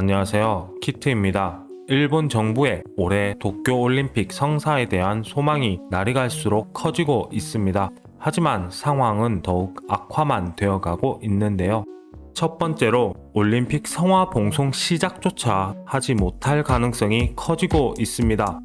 안녕하세요. 키트입니다. 일본 정부의 올해 도쿄올림픽 성사에 대한 소망이 날이 갈수록 커지고 있습니다. 하지만 상황은 더욱 악화만 되어가고 있는데요. 첫 번째로 올림픽 성화 봉송 시작조차 하지 못할 가능성이 커지고 있습니다.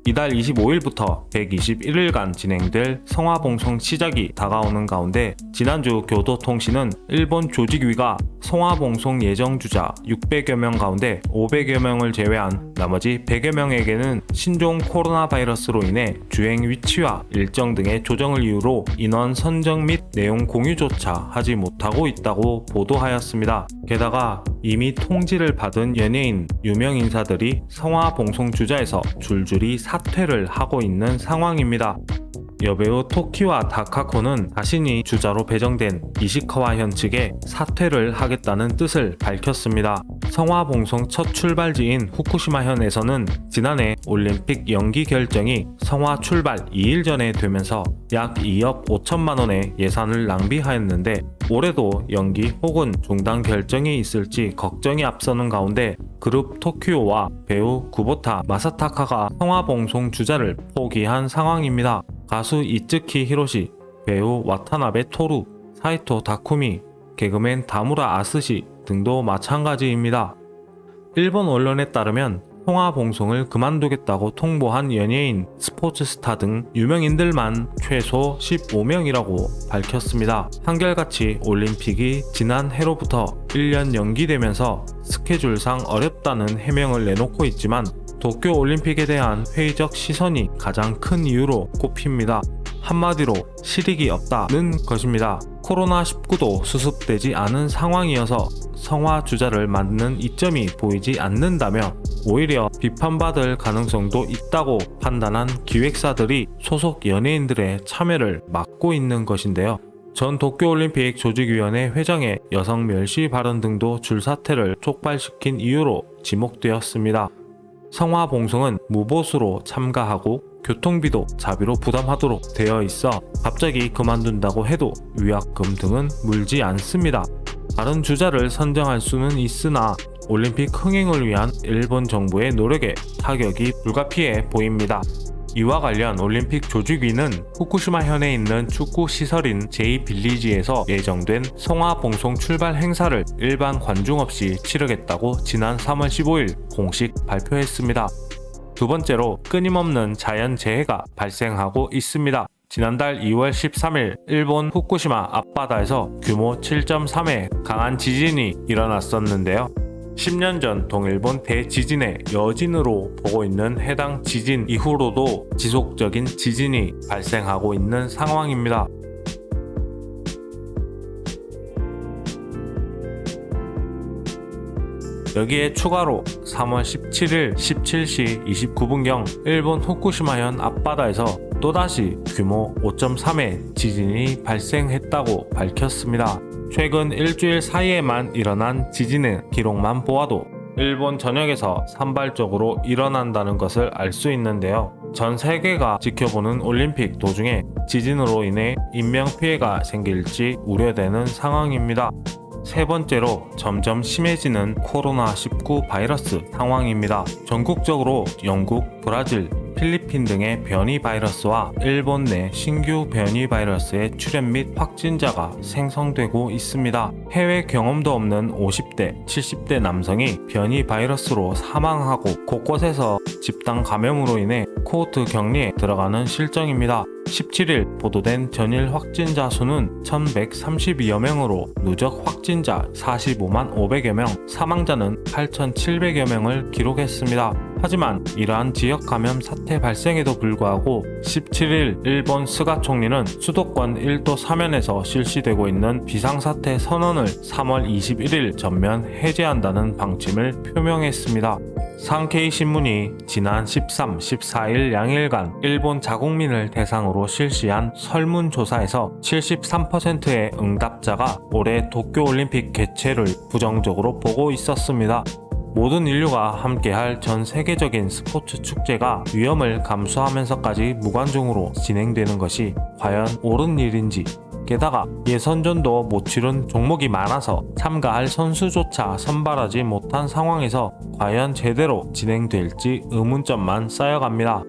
이달 25일부터 121일간 진행될 성화봉송 시작이 다가오는 가운데 지난주 교도통신은 일본 조직위가 성화봉송 예정주자 600여 명 가운데 500여 명을 제외한 나머지 100여 명에게는 신종 코로나 바이러스로 인해 주행 위치와 일정 등의 조정을 이유로 인원 선정 및 내용 공유조차 하지 못하고 있다고 보도하였습니다. 게다가 이미 통지를 받은 연예인, 유명 인사들이 성화봉송 주자에서 줄줄이 사퇴를 하고 있는 상황입니다. 여배우 토키와 다카코는 자신이 주자로 배정된 이시카와 현 측에 사퇴를 하겠다는 뜻을 밝혔습니다. 성화봉송 첫 출발지인 후쿠시마현에서는 지난해 올림픽 연기 결정이 성화 출발 2일 전에 되면서 약 2억 5천만 원의 예산을 낭비하였는데 올해도 연기 혹은 중단 결정이 있을지 걱정이 앞서는 가운데 그룹 토키오와 배우 구보타 마사타카가 성화봉송 주자를 포기한 상황입니다. 가수 이츠키 히로시, 배우 와타나베 토루, 사이토 다쿠미, 개그맨 다무라 아스시 등도 마찬가지입니다. 일본 언론에 따르면 성화봉송을 그만두겠다고 통보한 연예인, 스포츠 스타 등 유명인들만 최소 15명이라고 밝혔습니다. 한결같이 올림픽이 지난 해로부터 1년 연기되면서 스케줄상 어렵다는 해명을 내놓고 있지만 도쿄올림픽에 대한 회의적 시선이 가장 큰 이유로 꼽힙니다. 한마디로 실익이 없다는 것입니다. 코로나19도 수습되지 않은 상황이어서 성화 주자를 만드는 이점이 보이지 않는다며 오히려 비판받을 가능성도 있다고 판단한 기획사들이 소속 연예인들의 참여를 막고 있는 것인데요. 전 도쿄올림픽 조직위원회 회장의 여성 멸시 발언 등도 줄사태를 촉발시킨 이유로 지목되었습니다. 성화봉송은 무보수로 참가하고 교통비도 자비로 부담하도록 되어 있어 갑자기 그만둔다고 해도 위약금 등은 물지 않습니다. 다른 주자를 선정할 수는 있으나 올림픽 흥행을 위한 일본 정부의 노력에 타격이 불가피해 보입니다. 이와 관련 올림픽 조직위는 후쿠시마현에 있는 축구 시설인 제이빌리지에서 예정된 성화봉송 출발 행사를 일반 관중 없이 치르겠다고 지난 3월 15일 공식 발표했습니다. 두 번째로 끊임없는 자연재해가 발생하고 있습니다. 지난달 2월 13일 일본 후쿠시마 앞바다에서 규모 7.3의 강한 지진이 일어났었는데요. 10년 전 동일본 대지진의 여진으로 보고 있는 해당 지진 이후로도 지속적인 지진이 발생하고 있는 상황입니다. 여기에 추가로 3월 17일 17시 29분경 일본 후쿠시마현 앞바다에서 또다시 규모 5.3의 지진이 발생했다고 밝혔습니다. 최근 일주일 사이에만 일어난 지진의 기록만 보아도 일본 전역에서 산발적으로 일어난다는 것을 알 수 있는데요. 전 세계가 지켜보는 올림픽 도중에 지진으로 인해 인명피해가 생길지 우려되는 상황입니다. 세 번째로 점점 심해지는 코로나19 바이러스 상황입니다. 전국적으로 영국, 브라질, 필리핀 등의 변이 바이러스와 일본 내 신규 변이 바이러스의 출현 및 확진자가 생성되고 있습니다. 해외 경험도 없는 50대, 70대 남성이 변이 바이러스로 사망하고 곳곳에서 집단 감염으로 인해 코호트 격리에 들어가는 실정입니다. 17일 보도된 전일 확진자 수는 1132여 명으로 누적 확진자 45만 500여 명, 사망자는 8,700여 명을 기록했습니다. 하지만 이러한 지역 감염 사태 발생에도 불구하고 17일 일본 스가 총리는 수도권 1도 사면에서 실시되고 있는 비상사태 선언을 3월 21일 전면 해제한다는 방침을 표명했습니다. 상케이 신문이 지난 13, 14일 양일간 일본 자국민을 대상으로 실시한 설문조사에서 73%의 응답자가 올해 도쿄올림픽 개최를 부정적으로 보고 있었습니다. 모든 인류가 함께할 전 세계적인 스포츠 축제가 위험을 감수하면서까지 무관중으로 진행되는 것이 과연 옳은 일인지 게다가 예선전도 못 치른 종목이 많아서 참가할 선수조차 선발하지 못한 상황에서 과연 제대로 진행될지 의문점만 쌓여갑니다.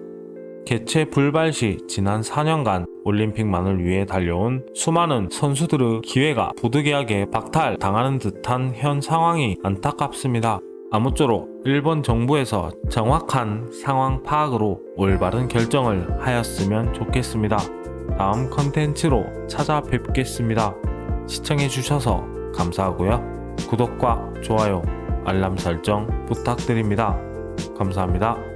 개최 불발 시 지난 4년간 올림픽만을 위해 달려온 수많은 선수들의 기회가 부득이하게 박탈당하는 듯한 현 상황이 안타깝습니다. 아무쪼록 일본 정부에서 정확한 상황 파악으로 올바른 결정을 하였으면 좋겠습니다. 다음 컨텐츠로 찾아뵙겠습니다. 시청해주셔서 감사하고요. 구독과 좋아요, 알람 설정 부탁드립니다. 감사합니다.